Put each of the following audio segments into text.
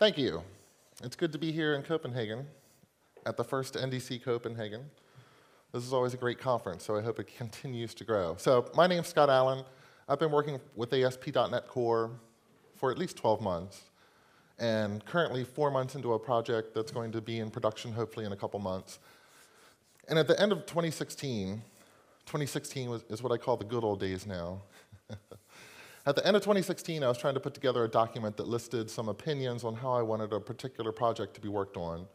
Thank you. It's good to be here in Copenhagen at the first NDC Copenhagen. This is always a great conference, so I hope it continues to grow. So my name's Scott Allen. I've been working with ASP.NET Core for at least 12 months, and currently 4 months into a project that's going to be in production hopefully in a couple months. And at the end of 2016 is what I call the good old days now. At the end of 2016, I was trying to put together a document that listed some opinions on how I wanted a particular project to be worked on.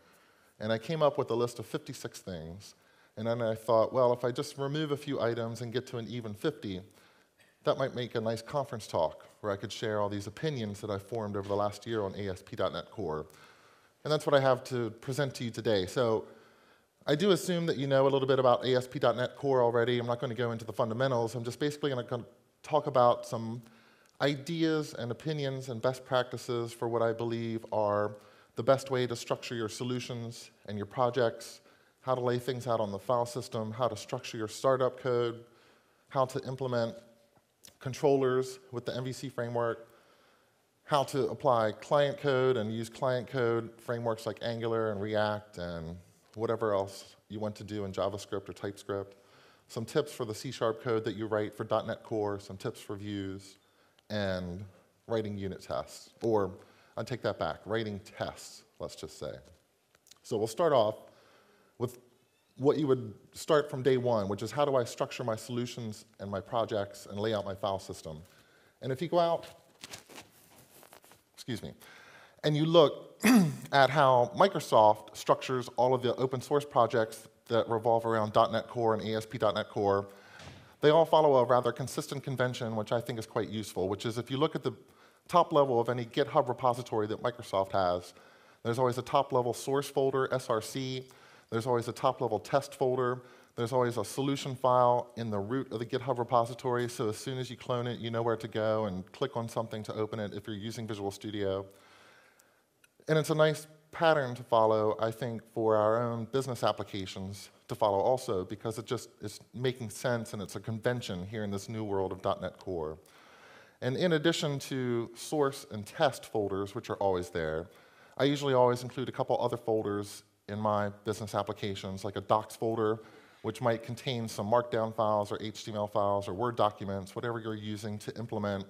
And I came up with a list of 56 things. And then I thought, well, if I just remove a few items and get to an even 50, that might make a nice conference talk where I could share all these opinions that I formed over the last year on ASP.NET Core. And that's what I have to present to you today. So I do assume that you know a little bit about ASP.NET Core already. I'm not going to go into the fundamentals. I'm just basically going to talk about some ideas and opinions and best practices for what I believe are the best way to structure your solutions and your projects, how to lay things out on the file system, how to structure your startup code, how to implement controllers with the MVC framework, how to apply client code and use client code frameworks like Angular and React and whatever else you want to do in JavaScript or TypeScript, some tips for the C# code that you write for .NET Core, some tips for views, and writing unit tests. Or, I'll take that back, writing tests, let's just say. So we'll start off with what you would start from day one, which is how do I structure my solutions and my projects and lay out my file system. And if you go out, and you look at how Microsoft structures all of the open source projects that revolve around .NET Core and ASP.NET Core, they all follow a rather consistent convention, which I think is quite useful, which is if you look at the top level of any GitHub repository that Microsoft has, there's always a top-level source folder, SRC. There's always a top-level test folder. There's always a solution file in the root of the GitHub repository, so as soon as you clone it, you know where to go and click on something to open it if you're using Visual Studio. And it's a nice pattern to follow, I think, for our own business applications to follow also, because it just is making sense and it's a convention here in this new world of .NET Core. And in addition to source and test folders, which are always there, I usually always include a couple other folders in my business applications, like a docs folder, which might contain some markdown files or HTML files or Word documents, whatever you're using to implement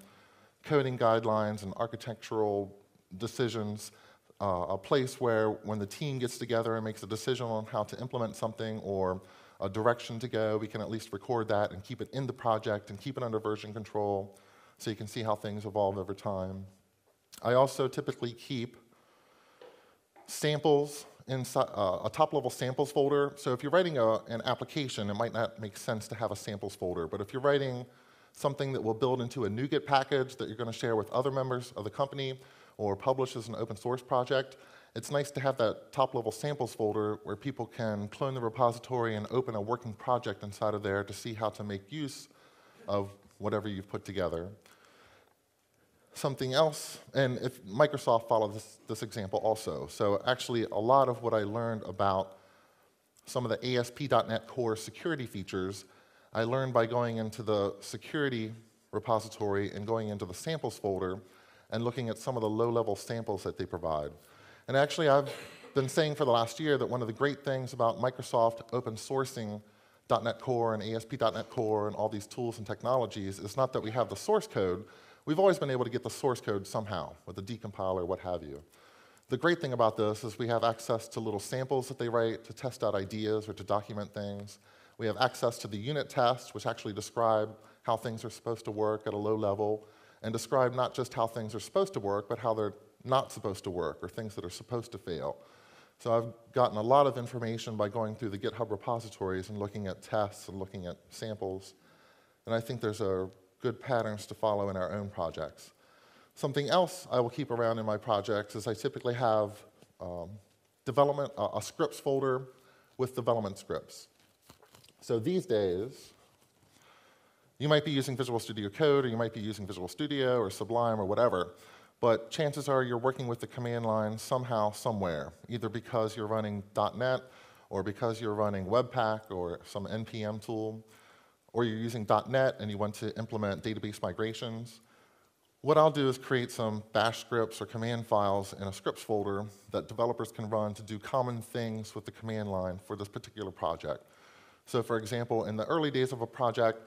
coding guidelines and architectural decisions. A place where when the team gets together and makes a decision on how to implement something or a direction to go, we can at least record that and keep it in the project and keep it under version control so you can see how things evolve over time. I also typically keep samples inside a top-level samples folder. So if you're writing an application, it might not make sense to have a samples folder, but if you're writing something that will build into a NuGet package that you're going to share with other members of the company or publish as an open source project, it's nice to have that top-level samples folder where people can clone the repository and open a working project inside of there to see how to make use of whatever you've put together. Something else, and if Microsoft follows this example also. So actually, a lot of what I learned about some of the ASP.NET Core security features, I learned by going into the security repository and going into the samples folder and looking at some of the low-level samples that they provide. And actually, I've been saying for the last year that one of the great things about Microsoft open sourcing .NET Core and ASP.NET Core and all these tools and technologies is not that we have the source code. We've always been able to get the source code somehow with a decompiler, what have you. The great thing about this is we have access to little samples that they write to test out ideas or to document things. We have access to the unit tests, which actually describe how things are supposed to work at a low level, and describe not just how things are supposed to work, but how they're not supposed to work, or things that are supposed to fail. So I've gotten a lot of information by going through the GitHub repositories and looking at tests and looking at samples. And I think there's good patterns to follow in our own projects. Something else I will keep around in my projects is I typically have a scripts folder with development scripts. So these days, you might be using Visual Studio Code, or you might be using Visual Studio or Sublime or whatever, but chances are you're working with the command line somehow, somewhere, either because you're running .NET or because you're running Webpack or some NPM tool, or you're using .NET and you want to implement database migrations. what I'll do is create some bash scripts or command files in a scripts folder that developers can run to do common things with the command line for this particular project. So for example, in the early days of a project,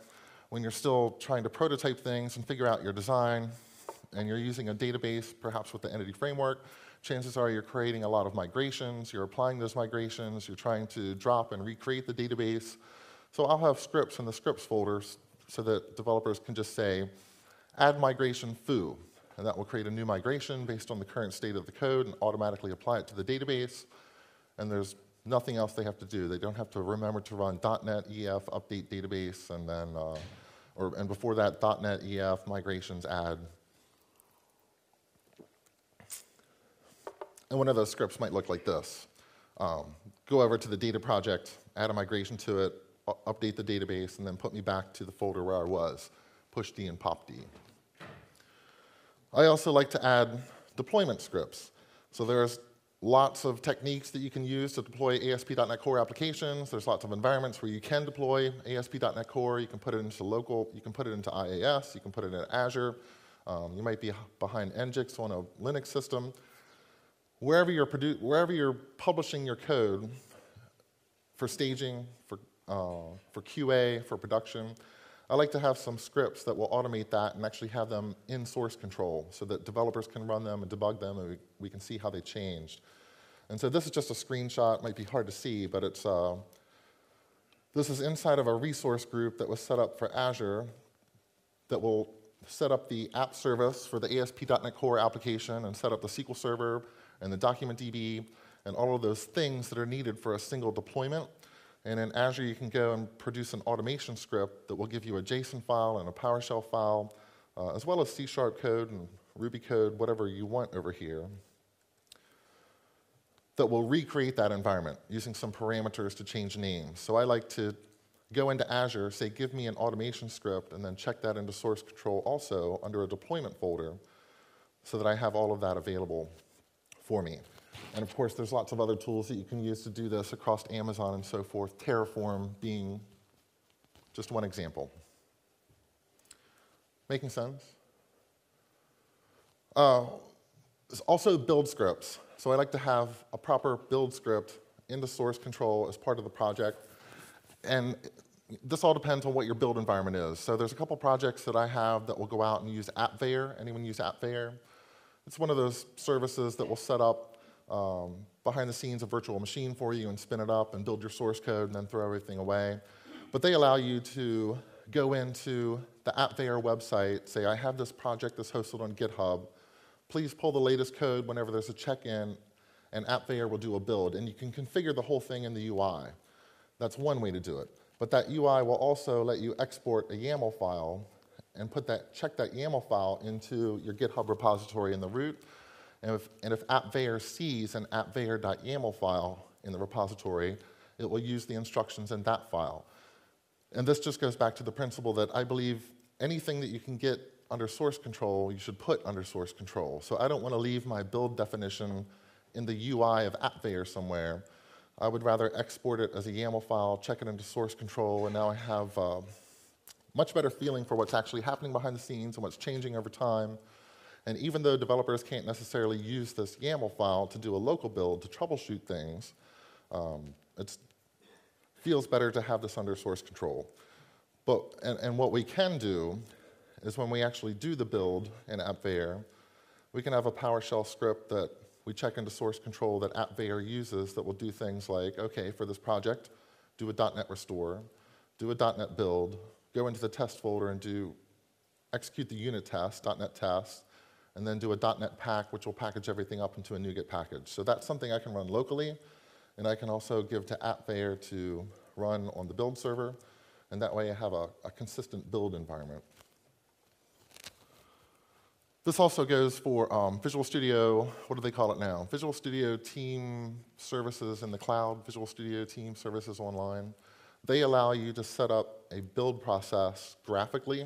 when you're still trying to prototype things and figure out your design, and you're using a database, perhaps with the Entity Framework, chances are you're creating a lot of migrations, you're applying those migrations, you're trying to drop and recreate the database. So I'll have scripts in the scripts folders so that developers can just say, add migration foo, and that will create a new migration based on the current state of the code and automatically apply it to the database. And there's nothing else they have to do. They don't have to remember to run .NET EF update database, and then, and before that, .NET EF migrations add. And one of those scripts might look like this. Go over to the data project, add a migration to it, update the database, and then put me back to the folder where I was, push D and pop D. I also like to add deployment scripts. So there's lots of techniques that you can use to deploy ASP.NET Core applications. There's lots of environments where you can deploy ASP.NET Core. You can put it into local, you can put it into IaaS, you can put it in Azure. You might be behind Nginx on a Linux system. Wherever you're publishing your code for staging, for QA, for production, I like to have some scripts that will automate that and actually have them in source control so that developers can run them and debug them, and we can see how they changed. And so this is just a screenshot. It might be hard to see, but this is inside of a resource group that was set up for Azure that will set up the app service for the ASP.NET Core application and set up the SQL Server and the DocumentDB and all of those things that are needed for a single deployment. And in Azure, you can go and produce an automation script that will give you a JSON file and a PowerShell file, as well as C# code and Ruby code, whatever you want over here, that will recreate that environment using some parameters to change names. So I like to go into Azure, say, give me an automation script, and then check that into source control also under a deployment folder so that I have all of that available for me. And of course, there's lots of other tools that you can use to do this across Amazon and so forth, Terraform being just one example. Making sense? There's also build scripts. So I like to have a proper build script into source control as part of the project. And this all depends on what your build environment is. So there's a couple projects that I have that will go out and use AppVeyor. Anyone use AppVeyor? It's one of those services that will set up behind the scenes a virtual machine for you and spin it up and build your source code and then throw everything away. But they allow you to go into the AppVeyor website, say, I have this project that's hosted on GitHub. Please pull the latest code whenever there's a check-in, and AppVeyor will do a build. And you can configure the whole thing in the UI. That's one way to do it. But that UI will also let you export a YAML file and check that YAML file into your GitHub repository in the root. And if AppVeyor sees an appveyor.yaml file in the repository, it will use the instructions in that file. And this just goes back to the principle that I believe anything that you can get under source control, you should put under source control. So I don't want to leave my build definition in the UI of AppVeyor somewhere. I would rather export it as a YAML file, check it into source control, and now I have a much better feeling for what's actually happening behind the scenes and what's changing over time. And even though developers can't necessarily use this YAML file to do a local build to troubleshoot things, it feels better to have this under source control. And what we can do is when we actually do the build in AppVeyor, we can have a PowerShell script that we check into source control that AppVeyor uses that will do things like, okay, for this project, do a .NET restore, do a .NET build, go into the test folder and execute the unit test, .NET test, and then do a .NET pack, which will package everything up into a NuGet package. So that's something I can run locally, and I can also give to AppVeyor to run on the build server, and that way I have a consistent build environment. This also goes for Visual Studio, what do they call it now? Visual Studio Team Services in the cloud, Visual Studio Team Services online. They allow you to set up a build process graphically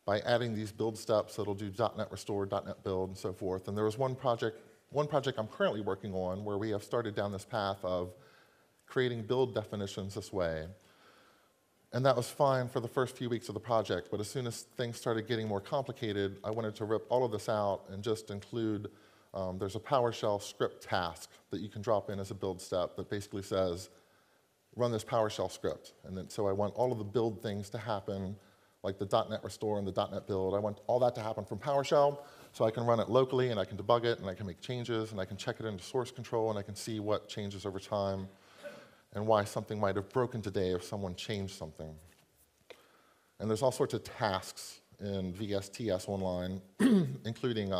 by adding these build steps that'll do .NET Restore, .NET Build, and so forth. And there was one project I'm currently working on where we have started down this path of creating build definitions this way. And that was fine for the first few weeks of the project, but as soon as things started getting more complicated, I wanted to rip all of this out and just include, there's a PowerShell script task that you can drop in as a build step that basically says, run this PowerShell script. And then, so I want all of the build things to happen, like the .NET restore and the .NET build. I want all that to happen from PowerShell, so I can run it locally, and I can debug it, and I can make changes, and I can check it into source control, and I can see what changes over time, and why something might have broken today if someone changed something. And there's all sorts of tasks in VSTS Online, including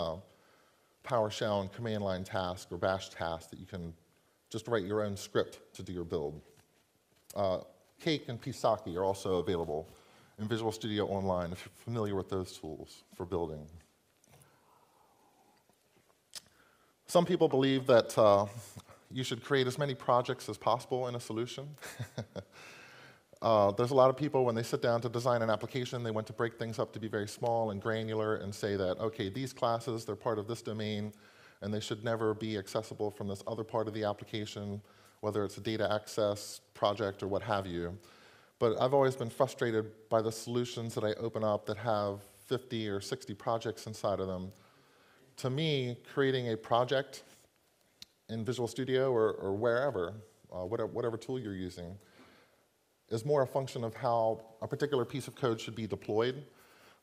PowerShell and command line task or bash task that you can just write your own script to do your build. Cake and Pisaki are also available in Visual Studio Online if you're familiar with those tools for building. Some people believe that you should create as many projects as possible in a solution. There's a lot of people, when they sit down to design an application, they want to break things up to be very small and granular and say that, okay, these classes, they're part of this domain, and they should never be accessible from this other part of the application, whether it's a data access project or what have you. But I've always been frustrated by the solutions that I open up that have 50 or 60 projects inside of them. To me, creating a project in Visual Studio or wherever, whatever tool you're using, is more a function of how a particular piece of code should be deployed.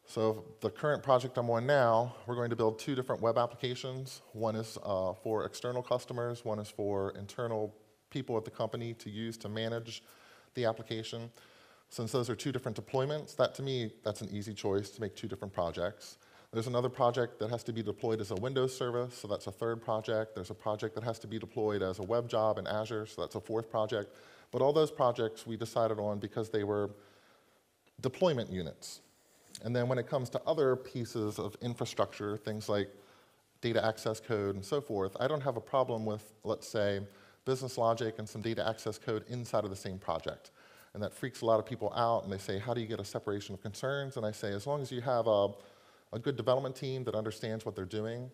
So the current project I'm on now, we're going to build 2 different web applications. One is for external customers, one is for internal people at the company to use to manage the application. Since those are 2 different deployments, that to me, that's an easy choice to make 2 different projects. There's another project that has to be deployed as a Windows service, so that's a 3rd project. There's a project that has to be deployed as a web job in Azure, so that's a 4th project. But all those projects we decided on because they were deployment units. And then when it comes to other pieces of infrastructure, things like data access code and so forth, I don't have a problem with, let's say, business logic and some data access code inside of the same project. And that freaks a lot of people out, and they say, how do you get a separation of concerns? And I say, as long as you have a good development team that understands what they're doing,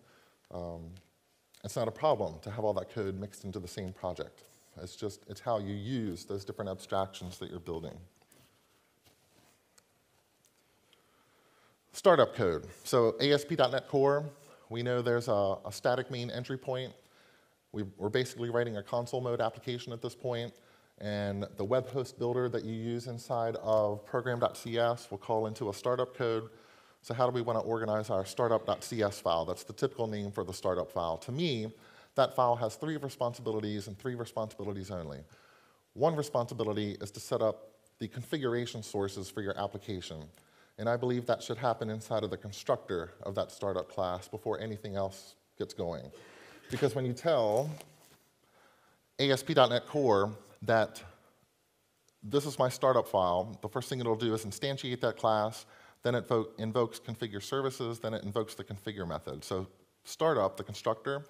it's not a problem to have all that code mixed into the same project. It's how you use those different abstractions that you're building. Startup code. So ASP.NET Core, we know there's a static main entry point. We're basically writing a console mode application at this point, and the web host builder that you use inside of program.cs will call into a startup code. So how do we want to organize our startup.cs file? That's the typical name for the startup file. To me, that file has 3 responsibilities and 3 responsibilities only. One responsibility is to set up the configuration sources for your application. And I believe that should happen inside of the constructor of that startup class before anything else gets going. Because when you tell ASP.NET Core that this is my startup file, the first thing it'll do is instantiate that class, then it invokes configure services, then it invokes the configure method. So startup, the constructor,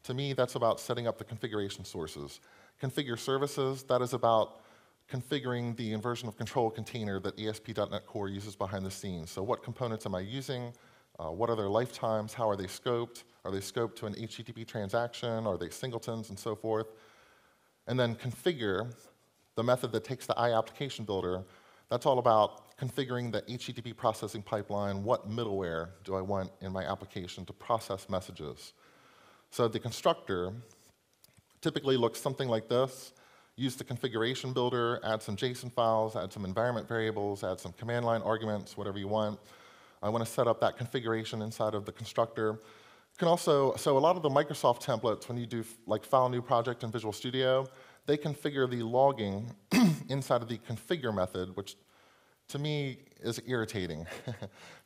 to me, that's about setting up the configuration sources. Configure services, that is about configuring the inversion of control container that ASP.NET Core uses behind the scenes. So what components am I using? What are their lifetimes? How are they scoped? Are they scoped to an HTTP transaction? Are they singletons and so forth? And then configure, the method that takes the iApplication builder, that's all about configuring the HTTP processing pipeline. What middleware do I want in my application to process messages? So the constructor typically looks something like this. Use the configuration builder, add some JSON files, add some environment variables, add some command line arguments, whatever you want. I want to set up that configuration inside of the constructor. You can also, so a lot of the Microsoft templates, when you do like file new project in Visual Studio, they configure the logging inside of the configure method, which to me is irritating.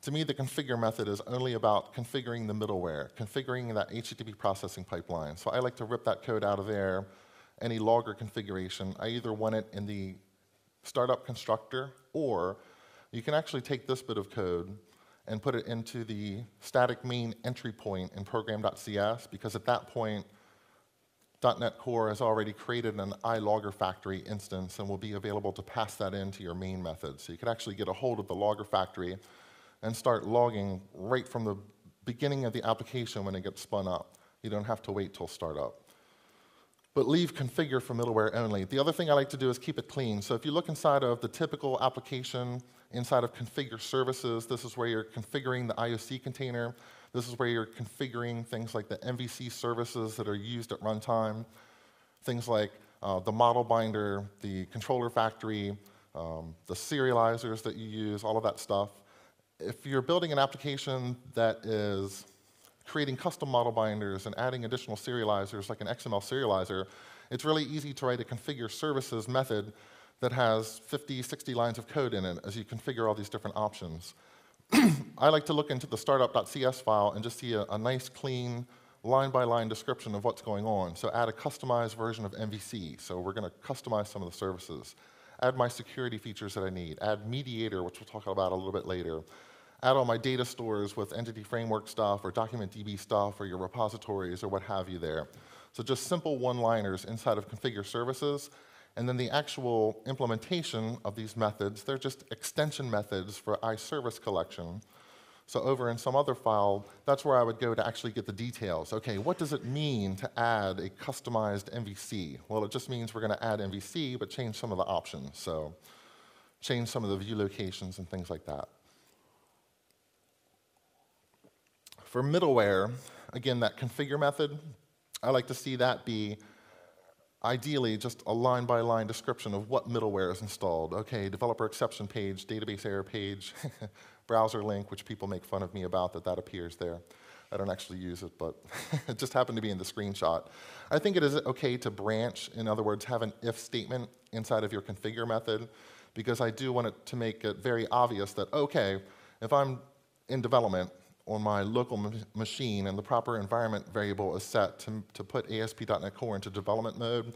To me, the configure method is only about configuring the middleware, configuring that HTTP processing pipeline. So I like to rip that code out of there. Any logger configuration, I either want it in the startup constructor, or you can actually take this bit of code and put it into the static main entry point in program.cs, because at that point, .NET Core has already created an iLogger factory instance and will be available to pass that into your main method. So you can actually get a hold of the logger factory and start logging right from the beginning of the application when it gets spun up. You don't have to wait till startup. but leave configure for middleware only. The other thing I like to do is keep it clean. So if you look inside of the typical application, inside of configure services, this is where you're configuring the IOC container. This is where you're configuring things like the MVC services that are used at runtime, things like the model binder, the controller factory, the serializers that you use, all of that stuff. If you're building an application that is creating custom model binders and adding additional serializers like an XML serializer, it's really easy to write a configure services method that has 50, 60 lines of code in it as you configure all these different options. I like to look into the startup.cs file and just see a nice, clean, line-by-line description of what's going on. So add a customized version of MVC. So we're going to customize some of the services. Add my security features that I need. Add Mediator, which we'll talk about a little bit later. Add all my data stores with entity framework stuff or DocumentDB stuff or your repositories or what have you there. So just simple one-liners inside of configure services. And then the actual implementation of these methods, they're just extension methods for iService collection. So over in some other file, that's where I would go to actually get the details. Okay, what does it mean to add a customized MVC? Well, it just means we're going to add MVC, but change some of the options. So change some of the view locations and things like that. For middleware, again, that configure method, I like to see that be ideally just a line-by-line description of what middleware is installed. Okay, developer exception page, database error page, browser link, which people make fun of me about that appears there. I don't actually use it, but it just happened to be in the screenshot. I think it is okay to branch, in other words, have an if statement inside of your configure method, because I do want it to make it very obvious that, okay, if I'm in development on my local machine and the proper environment variable is set to put ASP.NET Core into development mode,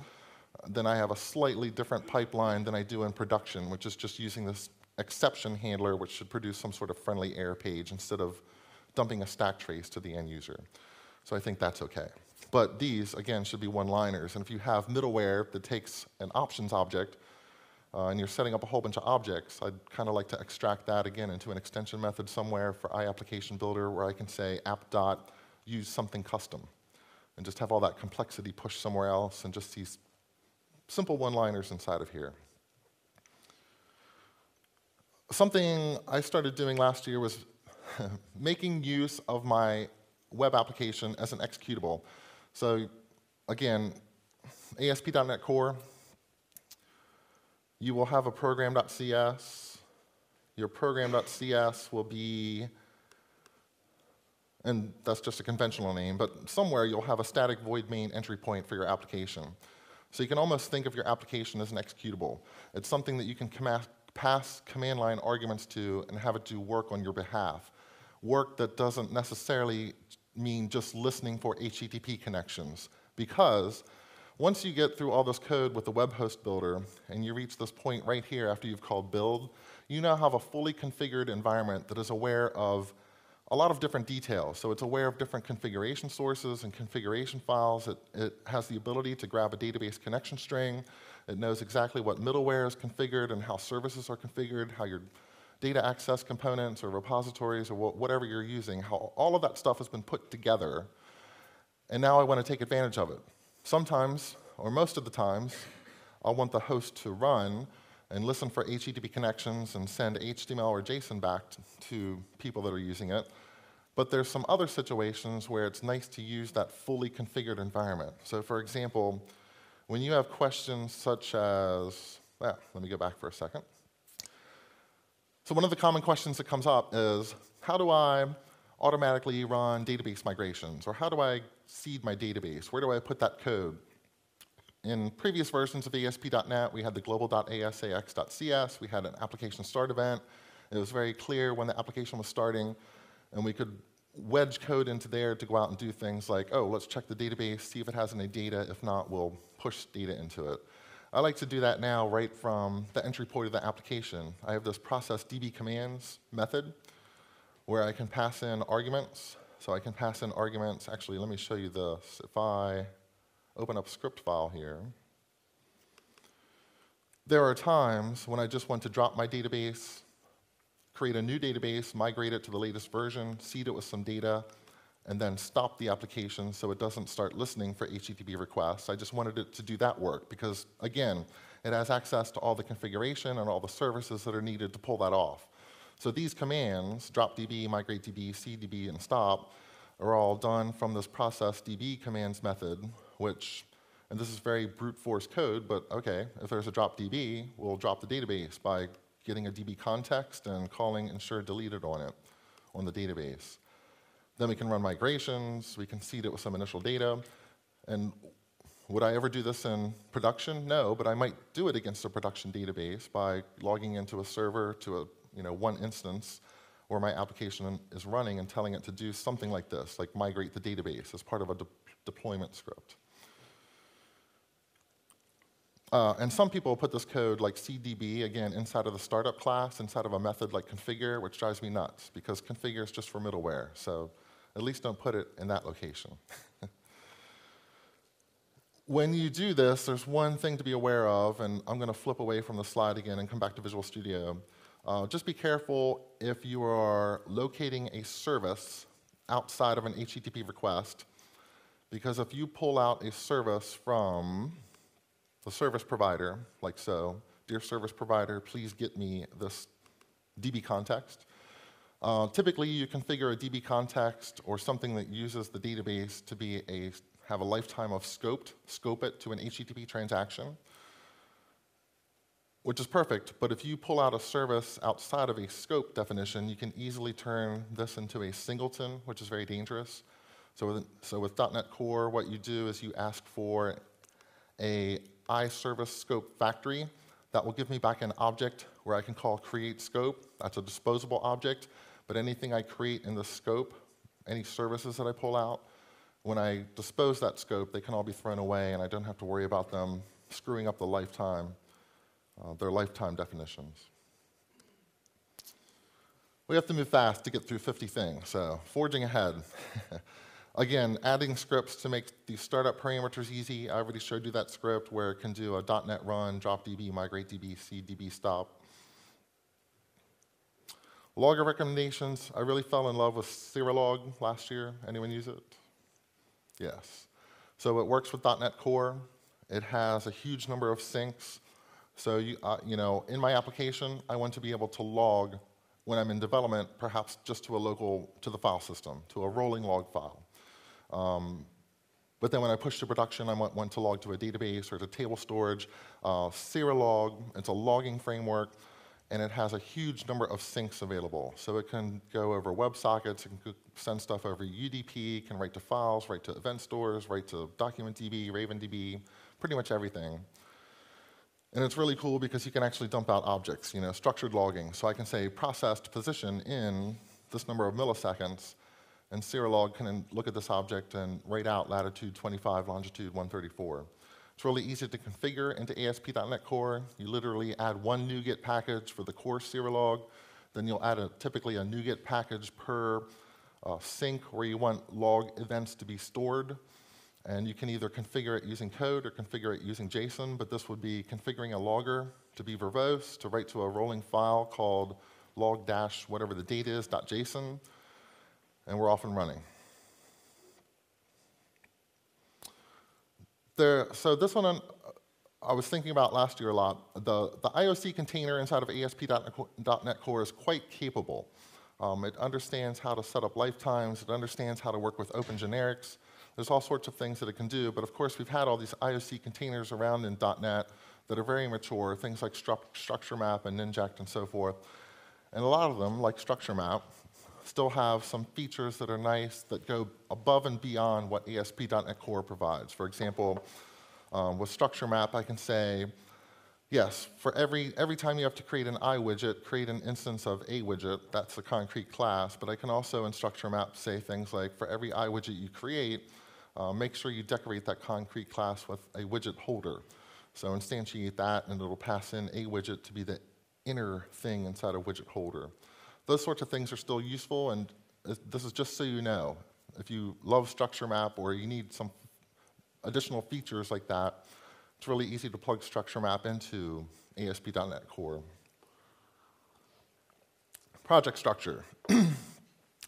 then I have a slightly different pipeline than I do in production, which is just using this exception handler, which should produce some sort of friendly error page instead of dumping a stack trace to the end user. So I think that's okay. But these, again, should be one-liners. And if you have middleware that takes an options object, and you're setting up a whole bunch of objects, I'd kind of like to extract that again into an extension method somewhere for iApplication Builder where I can say app.use something custom and just have all that complexity pushed somewhere else and just these simple one-liners inside of here. Something I started doing last year was making use of my web application as an executable. So again, ASP.NET Core, you will have a program.cs. Your program.cs will be, and that's just a conventional name, but somewhere you'll have a static void main entry point for your application. So you can almost think of your application as an executable. It's something that you can pass command line arguments to and have it do work on your behalf. Work that doesn't necessarily mean just listening for HTTP connections, because once you get through all this code with the web host builder and you reach this point right here after you've called build, you now have a fully configured environment that is aware of a lot of different details. So it's aware of different configuration sources and configuration files. It has the ability to grab a database connection string. It knows exactly what middleware is configured and how services are configured, how your data access components or repositories or whatever you're using, how all of that stuff has been put together. And now I want to take advantage of it. Sometimes, or most of the times, I'll want the host to run and listen for HTTP connections and send HTML or JSON back to people that are using it. But there's some other situations where it's nice to use that fully configured environment. So for example, when you have questions such as, let me go back for a second. So one of the common questions that comes up is, how do I automatically run database migrations? Or how do I seed my database? Where do I put that code? In previous versions of ASP.NET, we had the global.asax.cs. We had an application start event. It was very clear when the application was starting, and we could wedge code into there to go out and do things like, oh, let's check the database, see if it has any data. If not, we'll push data into it. I like to do that now right from the entry point of the application. I have this process db commands method where I can pass in arguments. So I can pass in arguments. Actually, let me show you this. If I open up a script file here, there are times when I just want to drop my database, create a new database, migrate it to the latest version, seed it with some data, and then stop the application so it doesn't start listening for HTTP requests. I just wanted it to do that work because, again, it has access to all the configuration and all the services that are needed to pull that off. So these commands, dropDB, migrateDB, cdb, and stop, are all done from this process db commands method, which, and this is very brute force code, but okay, if there's a dropDB, we'll drop the database by getting a DB context and calling ensure deleted on it, on the database. Then we can run migrations, we can seed it with some initial data, and would I ever do this in production? No, but I might do it against a production database by logging into a server to a one instance where my application is running and telling it to do something like this, like migrate the database as part of a deployment script. And some people put this code like cdb, again, inside of the startup class, inside of a method like configure, which drives me nuts, because configure is just for middleware. So at least don't put it in that location. When you do this, there's one thing to be aware of, and I'm going to flip away from the slide again and come back to Visual Studio. Just be careful if you are locating a service outside of an HTTP request, because if you pull out a service from the service provider, like so, dear service provider, please get me this DB context. Typically, you configure a DB context or something that uses the database to be have a lifetime of scope it to an HTTP transaction, which is perfect, but if you pull out a service outside of a scope definition, you can easily turn this into a singleton, which is very dangerous. So with .NET Core, what you do is you ask for a iService scope factory that will give me back an object where I can call create scope. That's a disposable object, but anything I create in the scope, any services that I pull out, when I dispose that scope, they can all be thrown away, and I don't have to worry about them screwing up the lifetime, their lifetime definitions. We have to move fast to get through 50 things, so forging ahead. Again, adding scripts to make these startup parameters easy. I already showed you that script where it can do a .NET run, dropDB, migrateDB, cdb, stop. Logger recommendations. I really fell in love with Serolog last year. Anyone use it? Yes. So it works with .NET Core. It has a huge number of syncs. So in my application, I want to be able to log when I'm in development, perhaps just to the file system, to a rolling log file. But then when I push to production, I want one to log to a database or to table storage. Serolog, it's a logging framework, and it has a huge number of syncs available. So it can go over WebSockets, it can send stuff over UDP, it can write to files, write to event stores, write to DocumentDB, RavenDB, pretty much everything. And it's really cool because you can actually dump out objects, structured logging. So I can say processed position in this number of milliseconds, and Serolog can look at this object and write out latitude 25, longitude 134. It's really easy to configure into ASP.NET Core. You literally add one NuGet package for the core Serolog, then you'll add typically a NuGet package per sync where you want log events to be stored. And you can either configure it using code or configure it using JSON, but this would be configuring a logger to be verbose, to write to a rolling file called log dash whatever the date is, .json, and we're off and running. So this one I was thinking about last year a lot. The IOC container inside of ASP.NET Core is quite capable. It understands how to set up lifetimes. It understands how to work with open generics. There's all sorts of things that it can do, but of course we've had all these IOC containers around in .NET that are very mature, things like structure map and Ninject and so forth. And a lot of them, like structure map, still have some features that are nice that go above and beyond what ASP.NET Core provides. For example, with structure map, I can say, yes, for every time you have to create an I widget, create an instance of a widget. That's a concrete class. But I can also in structure map say things like, for every I widget you create, make sure you decorate that concrete class with a widget holder. So instantiate that, and it'll pass in a widget to be the inner thing inside a widget holder. Those sorts of things are still useful, and this is just so you know. If you love structure map or you need some additional features like that, it's really easy to plug structure map into ASP.NET Core. Project structure.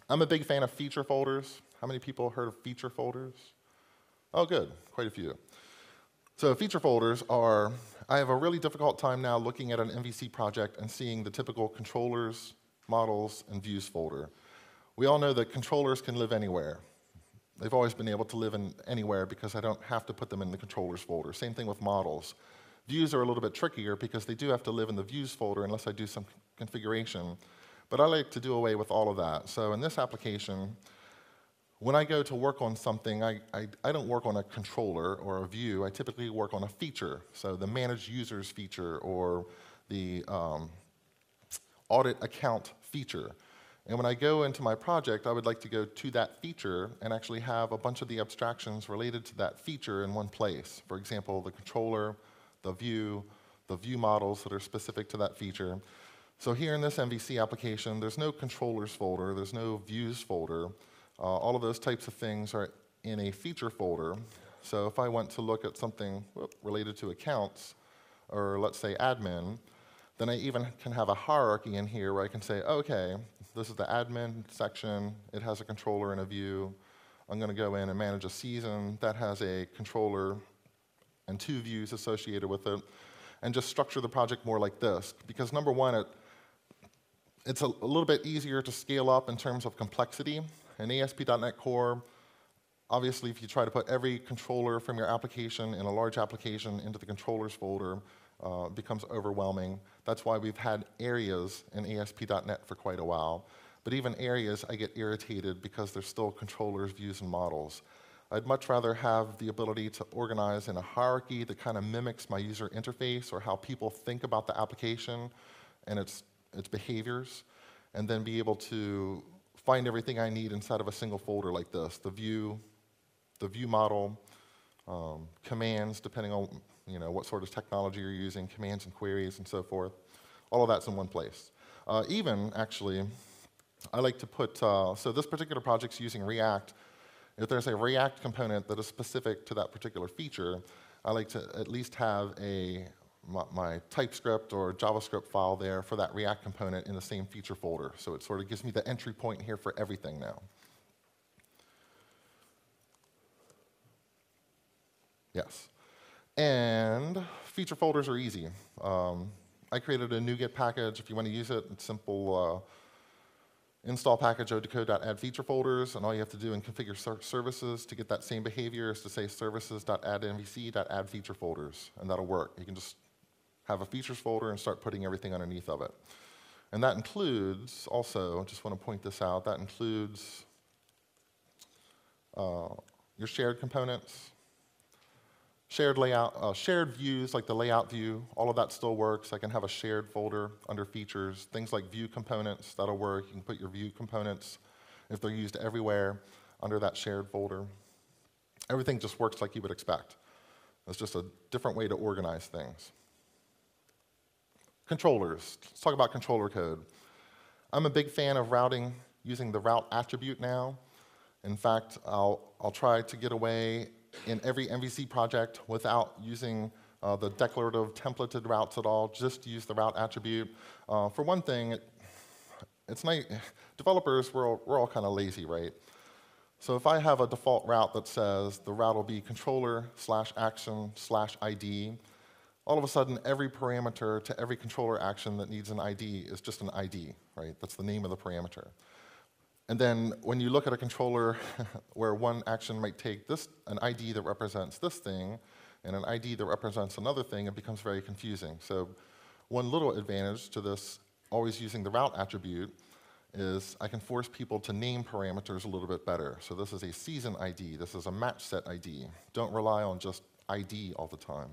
I'm a big fan of feature folders. How many people heard of feature folders? Oh, good, quite a few. So feature folders are, I have a really difficult time now looking at an MVC project and seeing the typical controllers, models, and views folder. We all know that controllers can live anywhere. They've always been able to live in anywhere because I don't have to put them in the controllers folder. Same thing with models. Views are a little bit trickier because they do have to live in the views folder unless I do some configuration. But I like to do away with all of that. So in this application, when I go to work on something, I don't work on a controller or a view. I typically work on a feature. So the manage users feature or the audit account feature. And when I go into my project, I would like to go to that feature and actually have a bunch of the abstractions related to that feature in one place. For example, the controller, the view models that are specific to that feature. So here in this MVC application, there's no controllers folder, there's no views folder. All of those types of things are in a feature folder. So if I want to look at something related to accounts, or let's say admin, then I even can have a hierarchy in here where I can say, okay, this is the admin section, it has a controller and a view. I'm going to go in and manage a season that has a controller and 2 views associated with it, and just structure the project more like this. Because number one, it's a little bit easier to scale up in terms of complexity. In ASP.NET Core, obviously if you try to put every controller from your application in a large application into the controllers folder, it becomes overwhelming. That's why we've had areas in ASP.NET for quite a while. But even areas, I get irritated because there's still controllers, views, and models. I'd much rather have the ability to organize in a hierarchy that kind of mimics my user interface or how people think about the application and its behaviors, and then be able to find everything I need inside of a single folder like this. The view model, commands, depending on what sort of technology you're using, commands and queries and so forth. All of that's in one place. Even, actually, I like to put, so this particular project's using React. If there's a React component that is specific to that particular feature, I like to at least have my TypeScript or JavaScript file there for that React component in the same feature folder. So it sort of gives me the entry point here for everything now. Yes. And feature folders are easy. I created a NuGet package. If you want to use it, it's simple. Install package odecode.add feature folders, and all you have to do in configure services to get that same behavior is to say services.addmvc.add feature folders, and that'll work. You can just have a features folder and start putting everything underneath of it. And that includes, also, I just want to point this out, that includes your shared components, shared layout, shared views like the layout view, all of that still works. I can have a shared folder under features. Things like view components, that'll work. You can put your view components, if they're used everywhere, under that shared folder. Everything just works like you would expect. It's just a different way to organize things. Controllers. Let's talk about controller code. I'm a big fan of routing using the route attribute now. In fact, I'll try to get away in every MVC project without using the declarative templated routes at all, just use the route attribute. For one thing, it's nice. Developers, we're all kind of lazy, right? So if I have a default route that says the route will be controller/action/ID, all of a sudden every parameter to every controller action that needs an ID is just an ID, right? That's the name of the parameter. And then when you look at a controller where one action might take an ID that represents this thing and an ID that represents another thing, it becomes very confusing. So one little advantage to this, always using the route attribute, is I can force people to name parameters a little bit better. So this is a season ID, this is a match set ID. Don't rely on just ID all the time.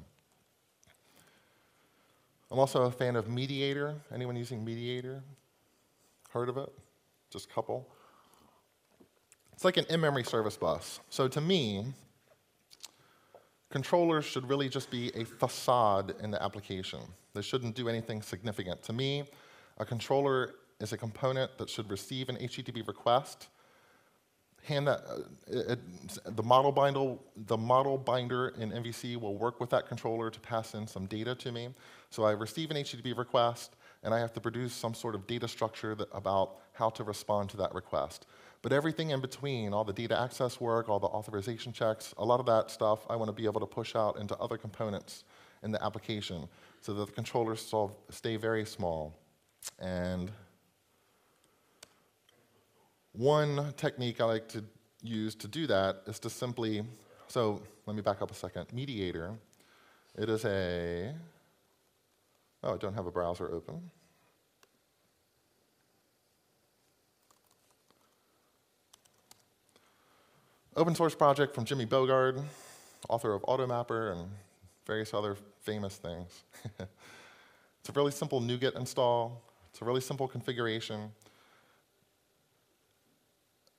I'm also a fan of Mediator. Anyone using Mediator? Heard of it? Just a couple. It's like an in-memory service bus. So to me, controllers should really just be a facade in the application. They shouldn't do anything significant. To me, a controller is a component that should receive an HTTP request, hand that, the model binder in MVC will work with that controller to pass in some data to me. So I receive an HTTP request, and I have to produce some sort of data structure about how to respond to that request. But everything in between, all the data access work, all the authorization checks, a lot of that stuff I want to be able to push out into other components in the application so that the controllers stay very small. And one technique I like to use to do that is to simply, so let me back up a second. Mediator, it is I don't have a browser open. Open source project from Jimmy Bogard, author of AutoMapper and various other famous things. It's a really simple NuGet install. It's a really simple configuration.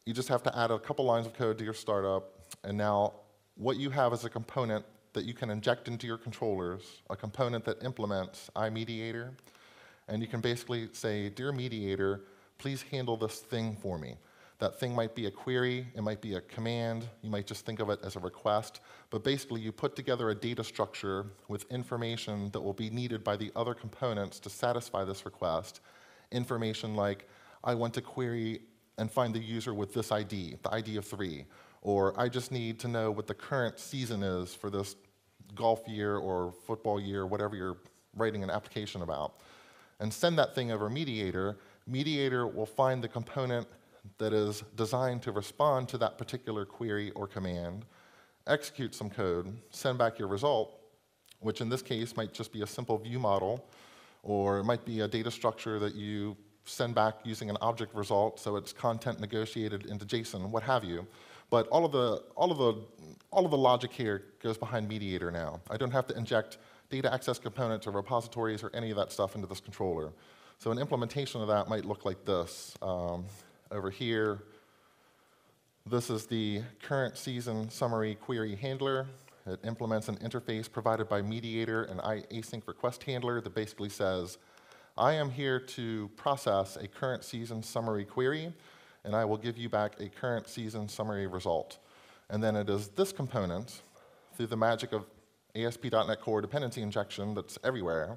You just have to add a couple lines of code to your startup, and now what you have is a component that you can inject into your controllers, a component that implements iMediator, and you can basically say, dear mediator, please handle this thing for me. That thing might be a query, it might be a command, you might just think of it as a request, but basically you put together a data structure with information that will be needed by the other components to satisfy this request. Information like, I want to query and find the user with this ID, the ID of 3, or I just need to know what the current season is for this golf year or football year, whatever you're writing an application about. And send that thing over Mediator. Mediator will find the component that is designed to respond to that particular query or command, execute some code, send back your result, which in this case might just be a simple view model, or it might be a data structure that you send back using an object result, so it's content negotiated into JSON, what have you. But all of the logic here goes behind Mediator now. I don't have to inject data access components or repositories or any of that stuff into this controller. So an implementation of that might look like this. Over here, this is the current season summary query handler. It implements an interface provided by Mediator, an async request handler that basically says, I am here to process a current season summary query, and I will give you back a current season summary result. And then it is this component, through the magic of ASP.NET Core dependency injection that's everywhere,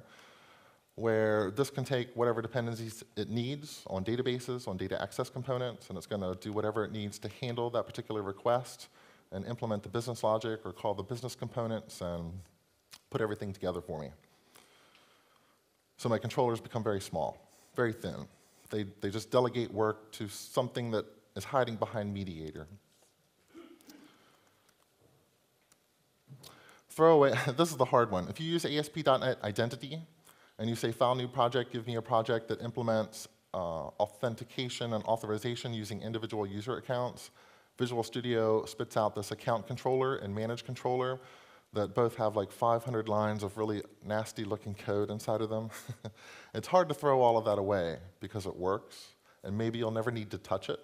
where this can take whatever dependencies it needs on databases, on data access components, and it's going to do whatever it needs to handle that particular request and implement the business logic or call the business components and put everything together for me. So my controllers become very small, very thin. They just delegate work to something that is hiding behind Mediator. Throw away, this is the hard one. If you use ASP.NET Identity, and you say, file new project, give me a project that implements authentication and authorization using individual user accounts, Visual Studio spits out this account controller and manage controller that both have like 500 lines of really nasty looking code inside of them. It's hard to throw all of that away because it works, and maybe you'll never need to touch it.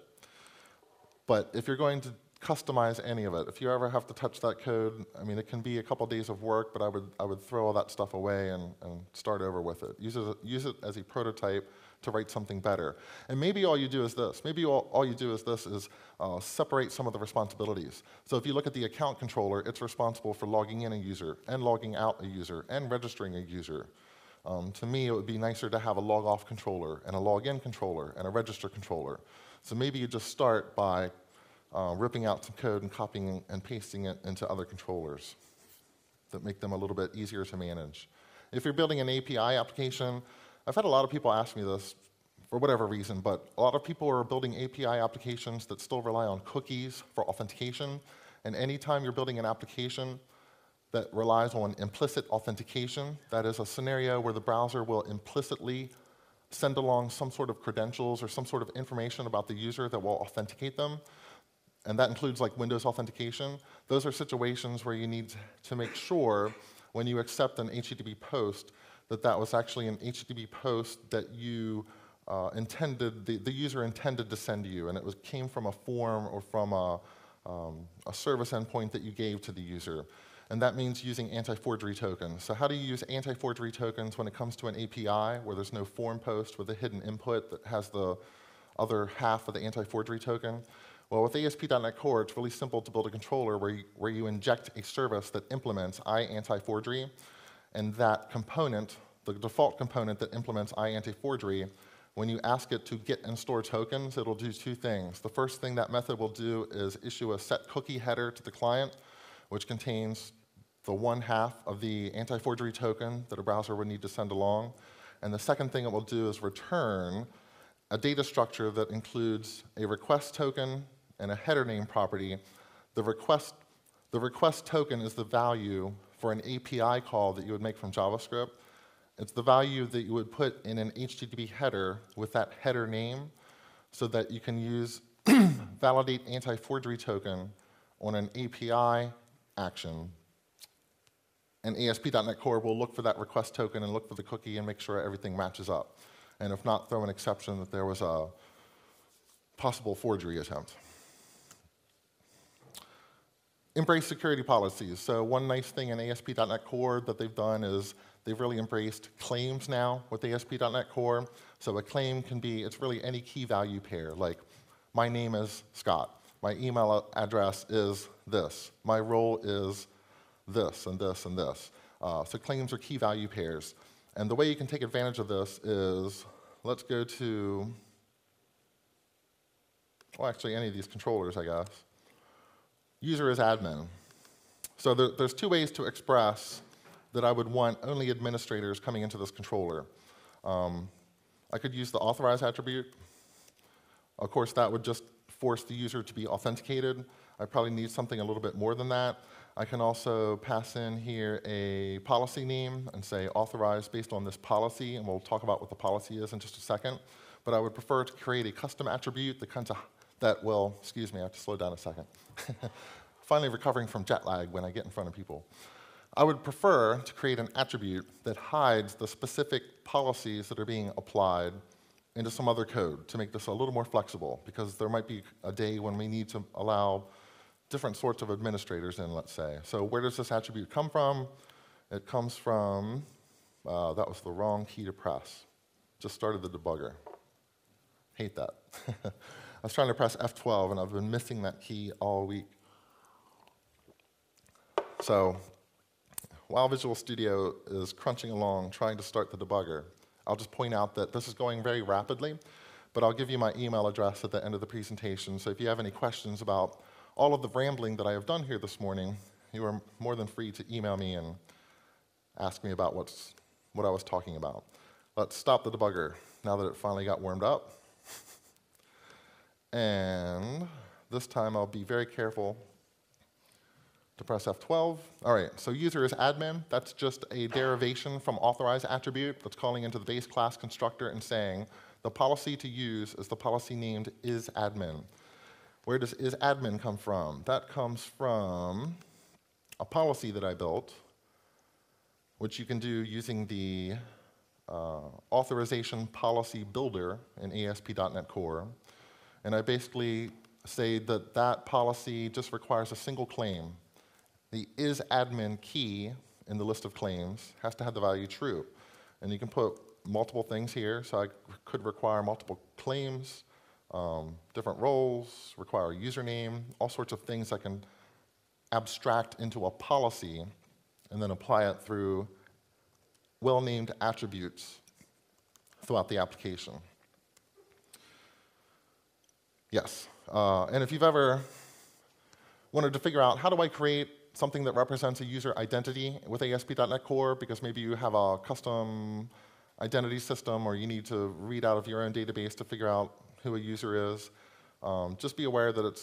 But if you're going to customize any of it, if you ever have to touch that code, I mean, it can be a couple days of work, but I would throw all that stuff away and start over with it. Use it as a prototype to write something better. And maybe all you do is this. Maybe all you do is this is separate some of the responsibilities. So if you look at the account controller, it's responsible for logging in a user and logging out a user and registering a user. To me, it would be nicer to have a log off controller and a login controller and a register controller. So maybe you just start by ripping out some code and copying and pasting it into other controllers that make them a little bit easier to manage. If you're building an API application, I've had a lot of people ask me this for whatever reason, but a lot of people are building API applications that still rely on cookies for authentication, and anytime you're building an application that relies on implicit authentication, that is a scenario where the browser will implicitly send along some sort of credentials or some sort of information about the user that will authenticate them, and that includes like Windows authentication. Those are situations where you need to make sure when you accept an HTTP post that that was actually an HTTP post that you the user intended to send you, and it came from a form or from a service endpoint that you gave to the user. And that means using anti-forgery tokens. So how do you use anti-forgery tokens when it comes to an API where there's no form post with a hidden input that has the other half of the anti-forgery token? Well, with ASP.NET Core, it's really simple to build a controller where you inject a service that implements iAnti-forgery, and that component, the default component that implements iAnti-forgery, when you ask it to get and store tokens, it'll do two things. The first thing that method will do is issue a set cookie header to the client, which contains the 1/2 of the anti-forgery token that a browser would need to send along. And the second thing it will do is return a data structure that includes a request token and a header name property. The request token is the value for an API call that you would make from JavaScript. It's the value that you would put in an HTTP header with that header name so that you can use validate anti-forgery token on an API action. And ASP.NET Core will look for that request token and look for the cookie and make sure everything matches up. And if not, throw an exception that there was a possible forgery attempt. Embrace security policies. So one nice thing in ASP.NET Core that they've done is they've really embraced claims now with ASP.NET Core. So a claim can be, it's really any key value pair, like my name is Scott, my email address is this, my role is this and this and this. So claims are key value pairs. And the way you can take advantage of this is, let's go to, well, actually any of these controllers, I guess. User is admin. So there's two ways to express that I would want only administrators coming into this controller. I could use the authorize attribute. Of course, that would just force the user to be authenticated. I probably need something a little bit more than that. I can also pass in here a policy name and say authorize based on this policy, and we'll talk about what the policy is in just a second. But I would prefer to create a custom attribute that will, excuse me, I have to slow down a second. Finally recovering from jet lag when I get in front of people. I would prefer to create an attribute that hides the specific policies that are being applied into some other code to make this a little more flexible, because there might be a day when we need to allow different sorts of administrators in, let's say. So where does this attribute come from? It comes from, that was the wrong key to press. Just started the debugger. Hate that. I was trying to press F12 and I've been missing that key all week. So while Visual Studio is crunching along trying to start the debugger, I'll just point out that this is going very rapidly, but I'll give you my email address at the end of the presentation. So if you have any questions about all of the rambling that I have done here this morning, you are more than free to email me and ask me about what I was talking about. Let's stop the debugger now that it finally got warmed up. And this time I'll be very careful to press F12. All right, so user is admin. That's just a derivation from authorize attribute that's calling into the base class constructor and saying the policy to use is the policy named isAdmin. Where does isAdmin come from? That comes from a policy that I built, which you can do using the authorization policy builder in ASP.NET Core. And I basically say that that policy just requires a single claim. The isAdmin key in the list of claims has to have the value true. And you can put multiple things here, so I could require multiple claims, different roles, require a username, all sorts of things I can abstract into a policy and then apply it through well-named attributes throughout the application. Yes, and if you've ever wanted to figure out how do I create something that represents a user identity with ASP.NET Core, because maybe you have a custom identity system or you need to read out of your own database to figure out who a user is, just be aware that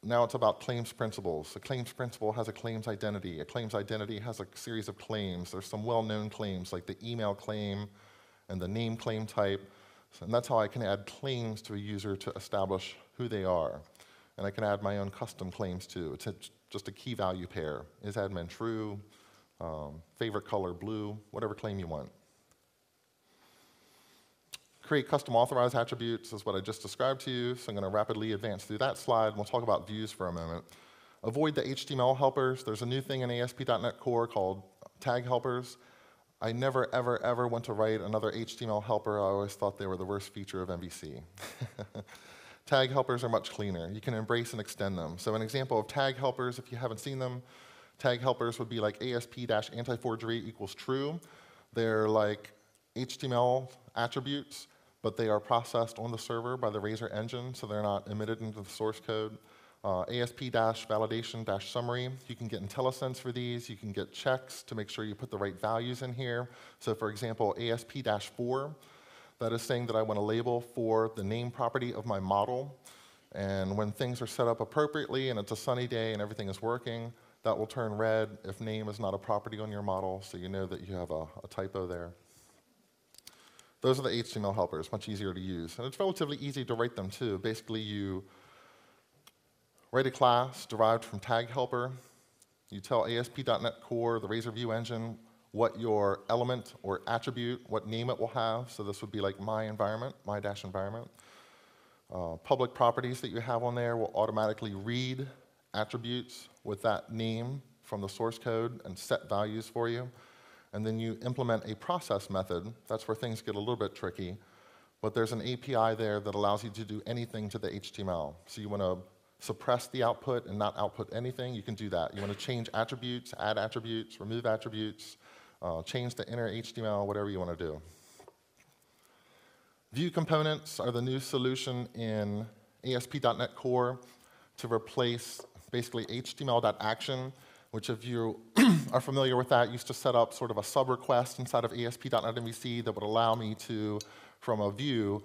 now it's about claims principles. A claims principle has a claims identity. A claims identity has a series of claims. There's some well-known claims like the email claim and the name claim type. And that's how I can add claims to a user to establish who they are. And I can add my own custom claims too. It's just a key value pair. Is admin true? Favorite color blue? Whatever claim you want. Create custom authorized attributes is what I just described to you. So I'm going to rapidly advance through that slide. And we'll talk about views for a moment. Avoid the HTML helpers. There's a new thing in ASP.NET Core called tag helpers. I never, ever, ever want to write another HTML helper. I always thought they were the worst feature of MVC. Tag helpers are much cleaner. You can embrace and extend them. So an example of tag helpers, if you haven't seen them, tag helpers would be like ASP-anti-forgery equals true. They're like HTML attributes but they are processed on the server by the Razor engine, so they're not emitted into the source code. ASP-validation-summary, you can get IntelliSense for these. You can get checks to make sure you put the right values in here. So for example, ASP-4, that is saying that I want a label for the name property of my model. And when things are set up appropriately and it's a sunny day and everything is working, that will turn red if name is not a property on your model, so you know that you have a typo there. Those are the HTML helpers, much easier to use. And it's relatively easy to write them too. Basically, you write a class derived from tag helper. You tell ASP.NET Core, the Razor View engine, what your element or attribute, what name it will have. So this would be like my environment, my-environment. Public properties that you have on there will automatically read attributes with that name from the source code and set values for you. And then you implement a process method. That's where things get a little bit tricky. But there's an API there that allows you to do anything to the HTML. So you want to suppress the output and not output anything, you can do that. You want to change attributes, add attributes, remove attributes, change the inner HTML, whatever you want to do. View components are the new solution in ASP.NET Core to replace basically HTML.action, which if you are familiar with that, used to set up sort of a sub-request inside of ASP.NET MVC that would allow me to, from a view,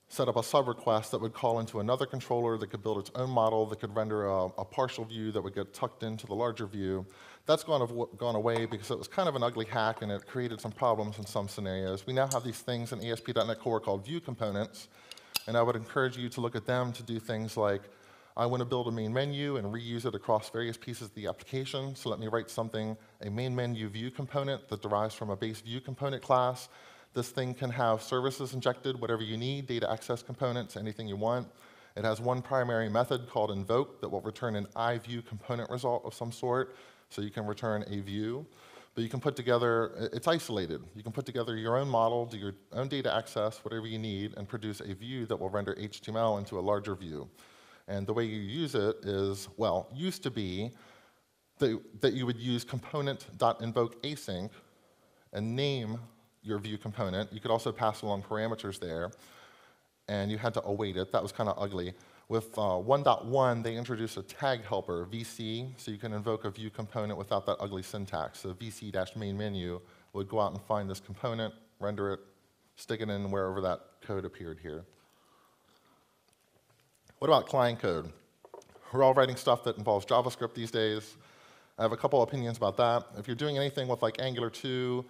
set up a sub-request that would call into another controller that could build its own model that could render a partial view that would get tucked into the larger view. That's gone away because it was kind of an ugly hack and it created some problems in some scenarios. We now have these things in ASP.NET Core called view components, and I would encourage you to look at them to do things like, I want to build a main menu and reuse it across various pieces of the application, so let me write something, a main menu view component that derives from a base view component class. This thing can have services injected, whatever you need, data access components, anything you want. It has one primary method called invoke that will return an iView component result of some sort, so you can return a view. But you can put together, it's isolated. You can put together your own model, do your own data access, whatever you need, and produce a view that will render HTML into a larger view. And the way you use it is, well, used to be that you would use component.invoke async and name your view component. You could also pass along parameters there, and you had to await it. That was kind of ugly. With 1.1, they introduced a tag helper, VC, so you can invoke a view component without that ugly syntax. So VC-main menu would go out and find this component, render it, stick it in wherever that code appeared here. What about client code? We're all writing stuff that involves JavaScript these days. I have a couple opinions about that. If you're doing anything with like Angular 2,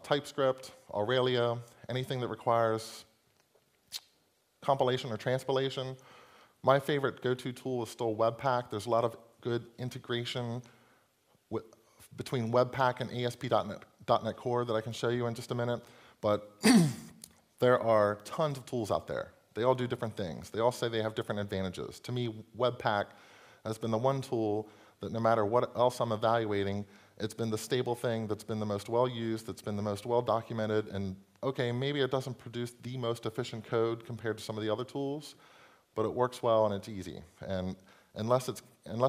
TypeScript, Aurelia, anything that requires compilation or transpilation, my favorite go-to tool is still Webpack. There's a lot of good integration between Webpack and ASP.NET Core that I can show you in just a minute. But there are tons of tools out there. They all do different things. They all say they have different advantages. To me, Webpack has been the one tool that no matter what else I'm evaluating, it's been the stable thing that's been the most well-used, that's been the most well-documented, and okay, maybe it doesn't produce the most efficient code compared to some of the other tools, but it works well and it's easy. And unless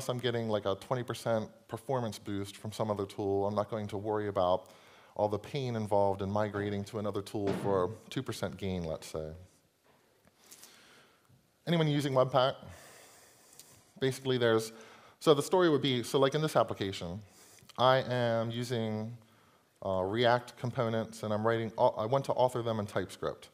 I'm getting like a 20% performance boost from some other tool, I'm not going to worry about all the pain involved in migrating to another tool for a 2% gain, let's say. Anyone using Webpack? Basically, so the story would be, so like in this application, I am using React components, and I want to author them in TypeScript.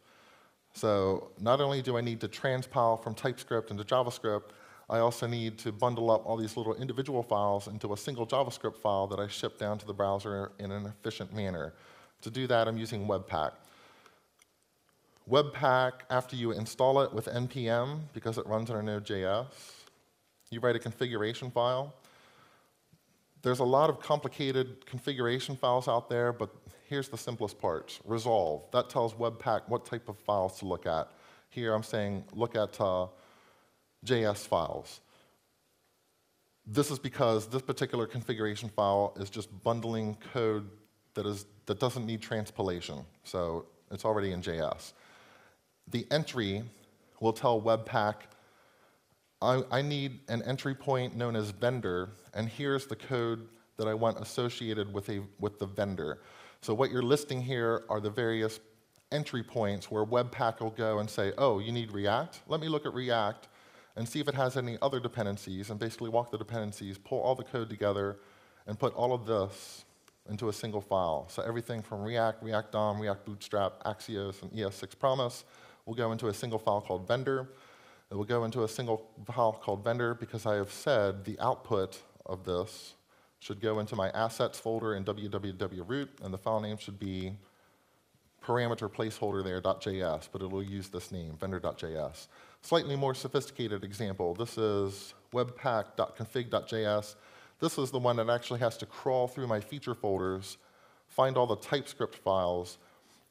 So not only do I need to transpile from TypeScript into JavaScript, I also need to bundle up all these little individual files into a single JavaScript file that I ship down to the browser in an efficient manner. To do that, I'm using Webpack. Webpack, after you install it with npm, because it runs under Node.js, you write a configuration file. There's a lot of complicated configuration files out there, but here's the simplest part. Resolve. That tells Webpack what type of files to look at. Here I'm saying look at JS files. This is because this particular configuration file is just bundling code that doesn't need transpilation, so it's already in JS. The entry will tell Webpack, I need an entry point known as vendor, and here's the code that I want associated with the vendor. So what you're listing here are the various entry points where Webpack will go and say, oh, you need React? Let me look at React and see if it has any other dependencies, and basically walk the dependencies, pull all the code together, and put all of this into a single file. So everything from React, React DOM, React Bootstrap, Axios, and ES6 Promise will go into a single file called vendor. It will go into a single file called vendor because I have said the output of this should go into my assets folder in www root, and the file name should be parameter placeholder there, .js, but it will use this name, vendor.js. Slightly more sophisticated example, this is webpack.config.js. This is the one that actually has to crawl through my feature folders, find all the TypeScript files,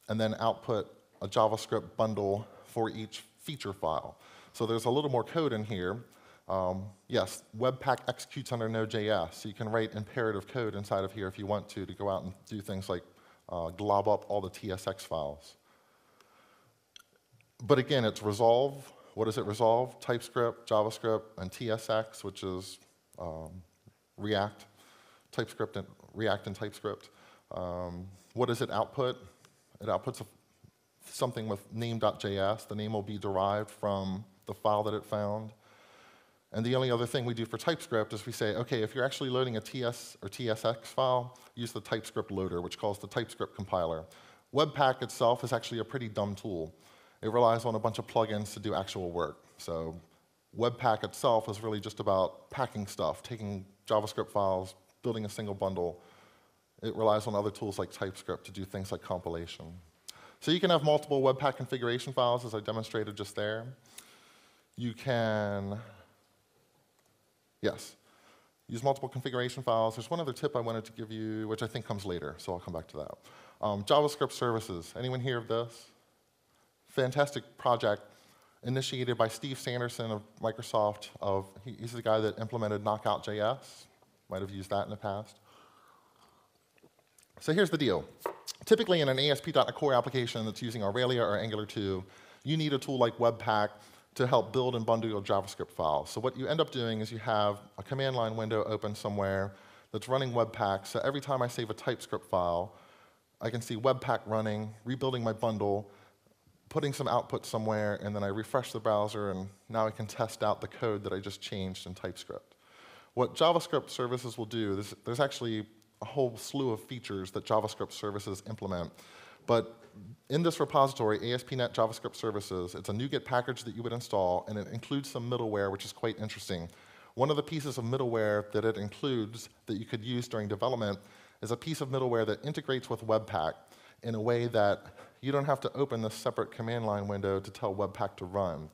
and then output a JavaScript bundle for each feature file. So there's a little more code in here. Yes, Webpack executes under Node.js, so you can write imperative code inside of here if you want to go out and do things like glob up all the TSX files. But again, it's resolve. What does it resolve? TypeScript, JavaScript, and TSX, which is React, TypeScript, and React and TypeScript. What does it output? It outputs something with name.js. The name will be derived from the file that it found. And the only other thing we do for TypeScript is we say, okay, if you're actually loading a TS or TSX file, use the TypeScript loader, which calls the TypeScript compiler. Webpack itself is actually a pretty dumb tool. It relies on a bunch of plugins to do actual work. So Webpack itself is really just about packing stuff, taking JavaScript files, building a single bundle. It relies on other tools like TypeScript to do things like compilation. So you can have multiple Webpack configuration files, as I demonstrated just there. You can, yes, use multiple configuration files. There's one other tip I wanted to give you, which I think comes later, so I'll come back to that. JavaScript services. Anyone hear of this? Fantastic project initiated by Steve Sanderson of Microsoft. He's the guy that implemented Knockout.js. Might have used that in the past. So here's the deal. Typically in an ASP.NET Core application that's using Aurelia or Angular 2, you need a tool like Webpack to help build and bundle your JavaScript files. So what you end up doing is you have a command line window open somewhere that's running Webpack. So every time I save a TypeScript file, I can see Webpack running, rebuilding my bundle, putting some output somewhere, and then I refresh the browser, and now I can test out the code that I just changed in TypeScript. What JavaScript services will do, there's actually a whole slew of features that JavaScript services implement. But in this repository, ASP.NET JavaScript Services, it's a NuGet package that you would install, and it includes some middleware, which is quite interesting. One of the pieces of middleware that it includes that you could use during development is a piece of middleware that integrates with Webpack in a way that you don't have to open this separate command line window to tell Webpack to run.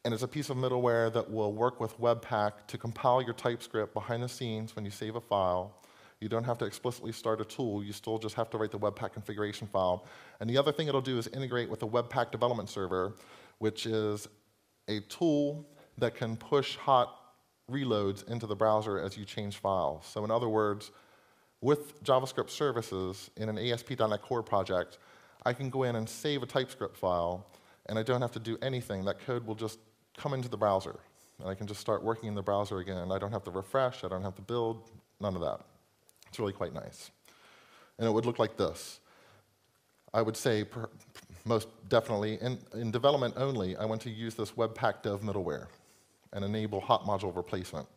And it's a piece of middleware that will work with Webpack to compile your TypeScript behind the scenes when you save a file. You don't have to explicitly start a tool. You still just have to write the Webpack configuration file. And the other thing it'll do is integrate with the Webpack development server, which is a tool that can push hot reloads into the browser as you change files. So in other words, with JavaScript services in an ASP.NET Core project, I can go in and save a TypeScript file, and I don't have to do anything. That code will just come into the browser, and I can just start working in the browser again. I don't have to refresh. I don't have to build. None of that. It's really quite nice. And it would look like this. I would say most definitely, in development only, I want to use this Webpack dev middleware and enable hot module replacement.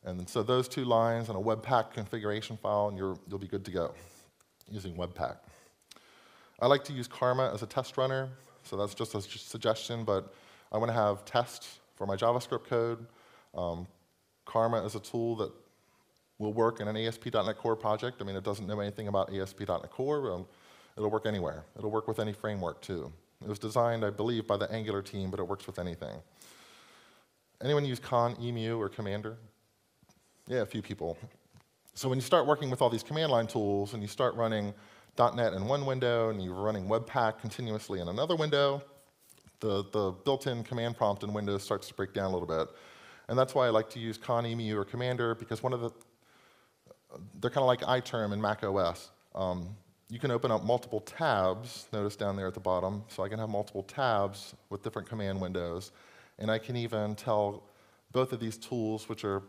And so those two lines and a Webpack configuration file, and you'll be good to go using Webpack. I like to use Karma as a test runner, so that's just a suggestion, but I want to have tests for my JavaScript code. Karma is a tool that will work in an ASP.NET Core project. I mean, it doesn't know anything about ASP.NET Core. It'll work anywhere. It'll work with any framework, too. It was designed, I believe, by the Angular team, but it works with anything. Anyone use Con, Emu, or Commander? Yeah, a few people. So when you start working with all these command line tools and you start running .NET in one window and you're running Webpack continuously in another window, the built-in command prompt in Windows starts to break down a little bit. And that's why I like to use Con, Emu, or Commander, because they're kind of like iTerm in Mac OS. You can open up multiple tabs, notice down there at the bottom, so I can have multiple tabs with different command windows. And I can even tell both of these tools, which are,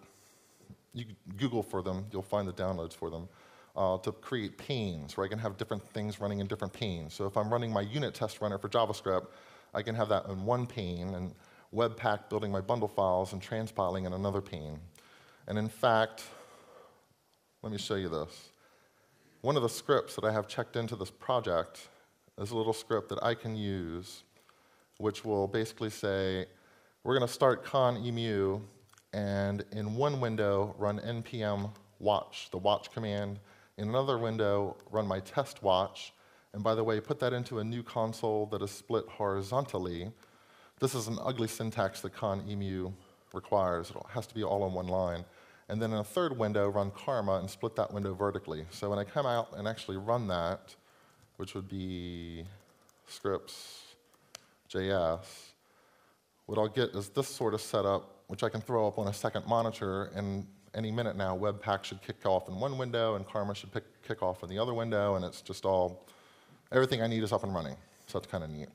you Google for them, you'll find the downloads for them. to create panes, where I can have different things running in different panes. So if I'm running my unit test runner for JavaScript, I can have that in one pane, and Webpack building my bundle files and transpiling in another pane. And in fact, let me show you this. One of the scripts that I have checked into this project is a little script that I can use, which will basically say, we're going to start conemu, and in one window, run npm watch, the watch command. In another window, run my test watch. And by the way, put that into a new console that is split horizontally. This is an ugly syntax that conemu requires. It has to be all on one line. And then in a third window, run karma and split that window vertically. So when I come out and actually run that, which would be scripts.js, what I'll get is this sort of setup, which I can throw up on a second monitor, and any minute now, Webpack should kick off in one window, and Karma should kick off in the other window, and it's just all, everything I need is up and running. So that's kind of neat.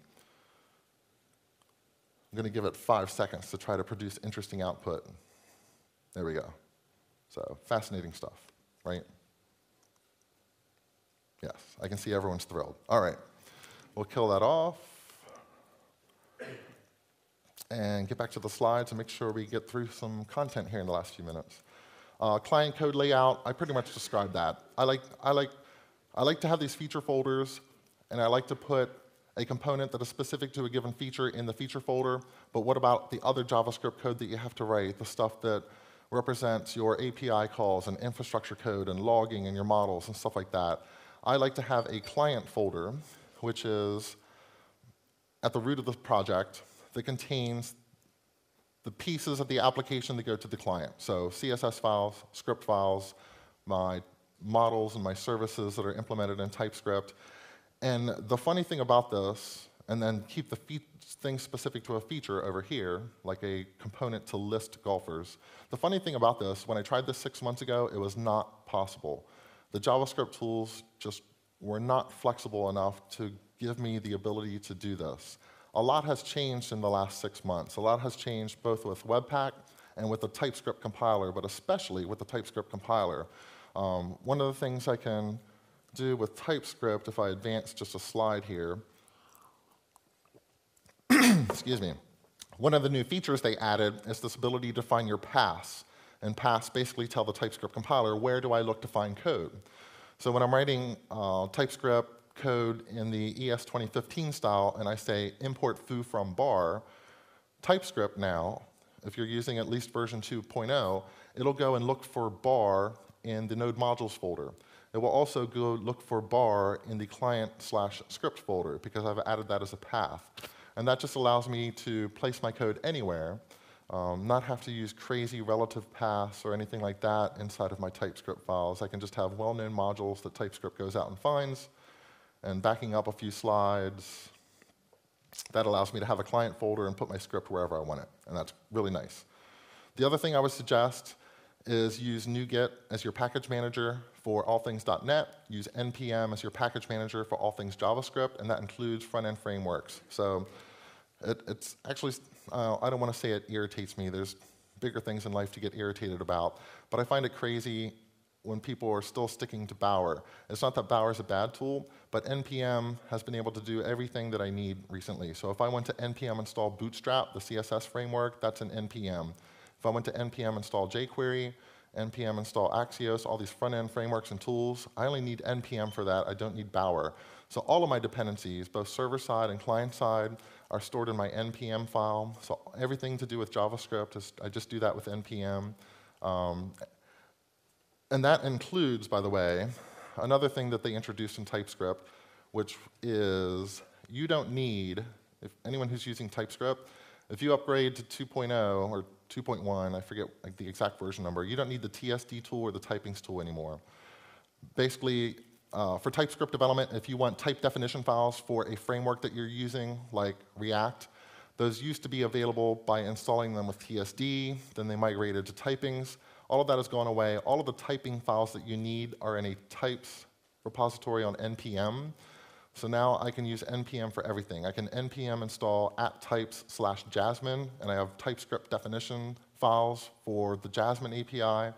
I'm going to give it 5 seconds to try to produce interesting output. There we go. So fascinating stuff, right? Yes, I can see everyone's thrilled. All right, we'll kill that off and get back to the slides and make sure we get through some content here in the last few minutes. Client code layout, I pretty much described that. I like to have these feature folders, and I like to put a component that is specific to a given feature in the feature folder, but what about the other JavaScript code that you have to write, the stuff that represents your API calls and infrastructure code and logging and your models and stuff like that? I like to have a client folder, which is at the root of the project, that contains the pieces of the application that go to the client. So CSS files, script files, my models and my services that are implemented in TypeScript. And the funny thing about this, and then keep the things specific to a feature over here, like a component to list golfers. The funny thing about this, when I tried this 6 months ago, it was not possible. The JavaScript tools just were not flexible enough to give me the ability to do this. A lot has changed in the last 6 months. A lot has changed both with Webpack and with the TypeScript compiler, but especially with the TypeScript compiler. One of the things I can do with TypeScript, if I advance just a slide here, excuse me, one of the new features they added is this ability to find your paths. And paths basically tell the TypeScript compiler, where do I look to find code? So when I'm writing TypeScript code in the ES 2015 style, and I say import foo from bar, TypeScript now, if you're using at least version 2.0, it'll go and look for bar in the node modules folder. It will also go look for bar in the client/script folder, because I've added that as a path. And that just allows me to place my code anywhere, not have to use crazy relative paths or anything like that inside of my TypeScript files. I can just have well-known modules that TypeScript goes out and finds. And backing up a few slides, that allows me to have a client folder and put my script wherever I want it. And that's really nice. The other thing I would suggest is use NuGet as your package manager for all things .NET. Use NPM as your package manager for all things JavaScript, and that includes front-end frameworks. So it's actually, I don't want to say it irritates me. There's bigger things in life to get irritated about. But I find it crazy when people are still sticking to Bower. It's not that Bower is a bad tool, but NPM has been able to do everything that I need recently. So if I went to NPM install Bootstrap, the CSS framework, that's an NPM. If I went to NPM install jQuery, NPM install Axios, all these front-end frameworks and tools, I only need NPM for that. I don't need Bower. So all of my dependencies, both server-side and client-side, are stored in my NPM file. So everything to do with JavaScript, I just do that with NPM. And that includes, by the way, another thing that they introduced in TypeScript, which is you don't need, if anyone who's using TypeScript, if you upgrade to 2.0 or 2.1, I forget like the exact version number, you don't need the TSD tool or the typings tool anymore. Basically, for TypeScript development, if you want type definition files for a framework that you're using, like React, those used to be available by installing them with TSD, then they migrated to typings. All of that has gone away. All of the typing files that you need are in a types repository on NPM. So now I can use NPM for everything. I can NPM install @types/Jasmine, and I have TypeScript definition files for the Jasmine API.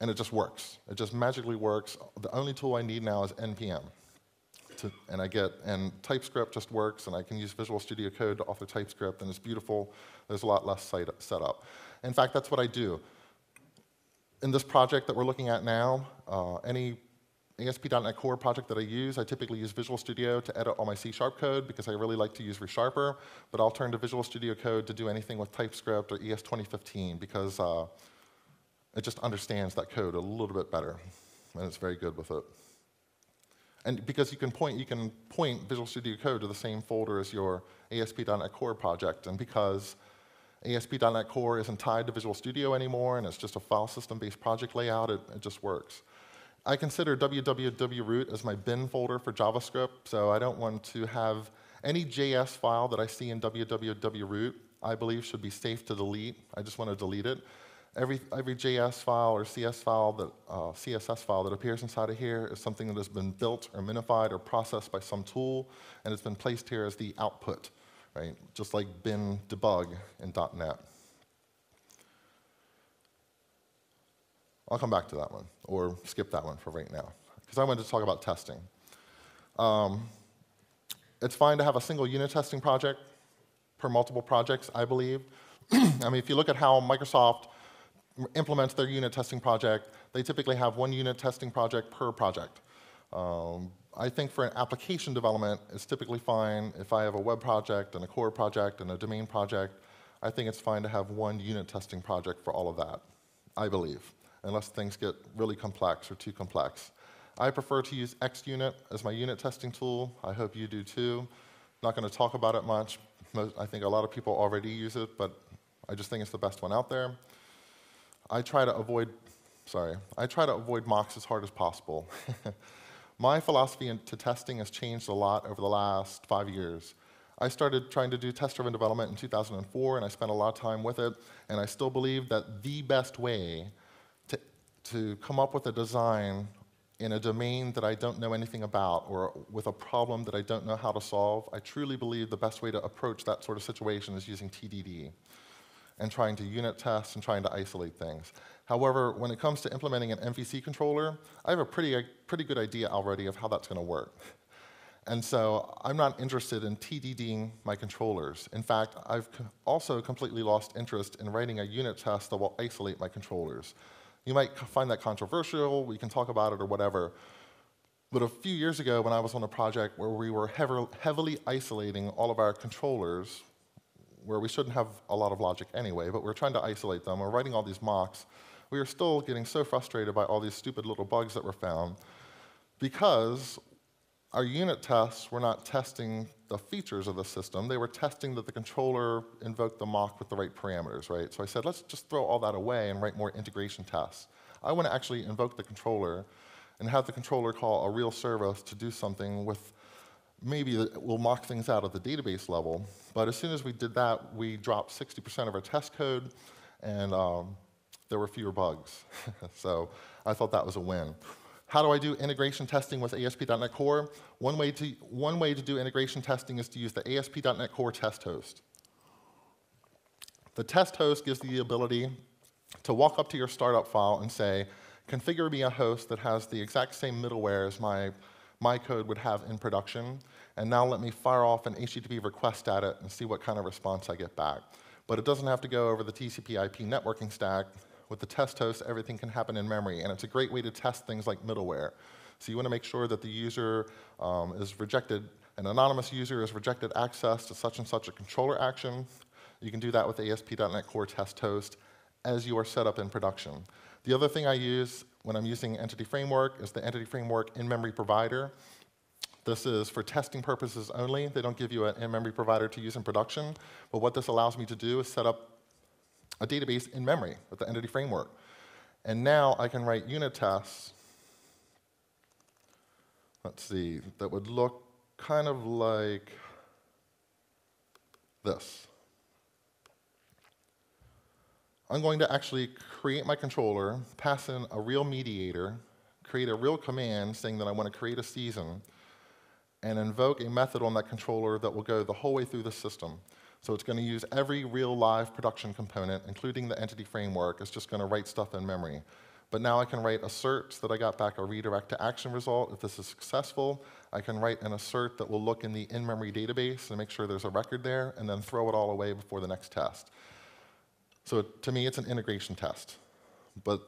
and it just works. It just magically works. The only tool I need now is NPM. And TypeScript just works, and I can use Visual Studio Code to author TypeScript, and it's beautiful. There's a lot less setup. In fact, that's what I do. In this project that we're looking at now, any ASP.NET Core project that I use, I typically use Visual Studio to edit all my C# code because I really like to use ReSharper, but I'll turn to Visual Studio Code to do anything with TypeScript or ES 2015 because it just understands that code a little bit better, and it's very good with it. And because you can point Visual Studio Code to the same folder as your ASP.NET Core project, and because ASP.NET Core isn't tied to Visual Studio anymore, and it's just a file system-based project layout, it just works. I consider www as my bin folder for JavaScript, so I don't want to have any JS file that I see in www, I believe should be safe to delete. I just want to delete it. Every JS file or CSS file that appears inside of here is something that has been built or minified or processed by some tool, and it's been placed here as the output, right? Just like bin debug in .NET. I'll come back to that one, or skip that one for right now, because I wanted to talk about testing. It's fine to have a single unit testing project per multiple projects, I believe. I mean, if you look at how Microsoft implements their unit testing project, they typically have one unit testing project per project. I think for an application development, it's typically fine if I have a web project and a core project and a domain project. I think it's fine to have one unit testing project for all of that, I believe, unless things get really complex or too complex. I prefer to use XUnit as my unit testing tool. I hope you do too. Not going to talk about it much. I think a lot of people already use it, but I just think it's the best one out there. I try to avoid mocks as hard as possible. My philosophy into testing has changed a lot over the last 5 years. I started trying to do test-driven development in 2004, and I spent a lot of time with it, and I still believe that the best way to come up with a design in a domain that I don't know anything about or with a problem that I don't know how to solve, I truly believe the best way to approach that sort of situation is using TDD and trying to unit test and trying to isolate things. However, when it comes to implementing an MVC controller, I have a pretty good idea already of how that's going to work. And so I'm not interested in TDDing my controllers. In fact, I've also completely lost interest in writing a unit test that will isolate my controllers. You might find that controversial, we can talk about it or whatever, but a few years ago when I was on a project where we were heavily isolating all of our controllers, where we shouldn't have a lot of logic anyway, but we're trying to isolate them, we're writing all these mocks, we were still getting so frustrated by all these stupid little bugs that were found because our unit tests were not testing the features of the system, they were testing that the controller invoked the mock with the right parameters, right? So I said, let's just throw all that away and write more integration tests. I want to actually invoke the controller and have the controller call a real service to do something with maybe we'll mock things out at the database level, but as soon as we did that, we dropped 60% of our test code, and there were fewer bugs. So I thought that was a win. How do I do integration testing with ASP.NET Core? One way to do integration testing is to use the ASP.NET Core test host. The test host gives you the ability to walk up to your startup file and say, configure me a host that has the exact same middleware as my code would have in production, and now let me fire off an HTTP request at it and see what kind of response I get back. But it doesn't have to go over the TCP/IP networking stack. With the test host, everything can happen in memory, and it's a great way to test things like middleware. So you want to make sure that the user is rejected, an anonymous user is rejected access to such and such a controller action. You can do that with ASP.NET Core test host as you are set up in production. The other thing I use when I'm using Entity Framework is the Entity Framework in-memory provider. This is for testing purposes only. They don't give you an in-memory provider to use in production, but what this allows me to do is set up a database in memory with the Entity Framework. And now I can write unit tests, let's see, that would look kind of like this. I'm going to actually create my controller, pass in a real mediator, create a real command saying that I want to create a season, and invoke a method on that controller that will go the whole way through the system. So it's going to use every real live production component, including the Entity Framework. It's just going to write stuff in memory. But now I can write asserts that I got back a redirect to action result. If this is successful, I can write an assert that will look in the in-memory database and make sure there's a record there, and then throw it all away before the next test. So to me, it's an integration test. But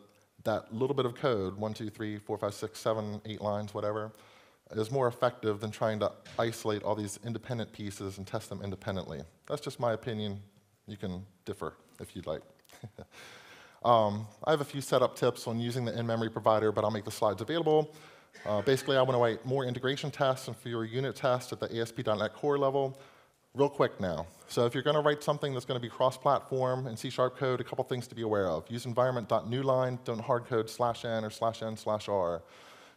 that little bit of code, 1, 2, 3, 4, 5, 6, 7, 8 lines, whatever, is more effective than trying to isolate all these independent pieces and test them independently. That's just my opinion. You can differ if you'd like. I have a few setup tips on using the in-memory provider, but I'll make the slides available. Basically, I want to write more integration tests and fewer unit tests at the ASP.NET Core level. Real quick now. So if you're going to write something that's going to be cross-platform in C# code, a couple things to be aware of. Use environment.newline, don't hardcode /n or /n/r.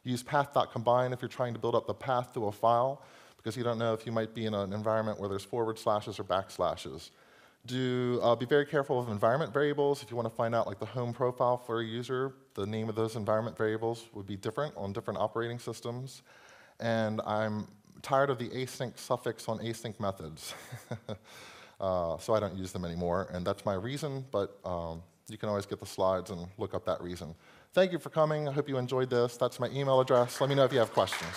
Use path.combine if you're trying to build up the path to a file, because you don't know if you might be in an environment where there's forward slashes or backslashes. Be very careful of environment variables. If you want to find out like the home profile for a user, the name of those environment variables would be different on different operating systems. And I'm tired of the async suffix on async methods. So I don't use them anymore, and that's my reason, but you can always get the slides and look up that reason. Thank you for coming. I hope you enjoyed this. That's my email address. Let me know if you have questions.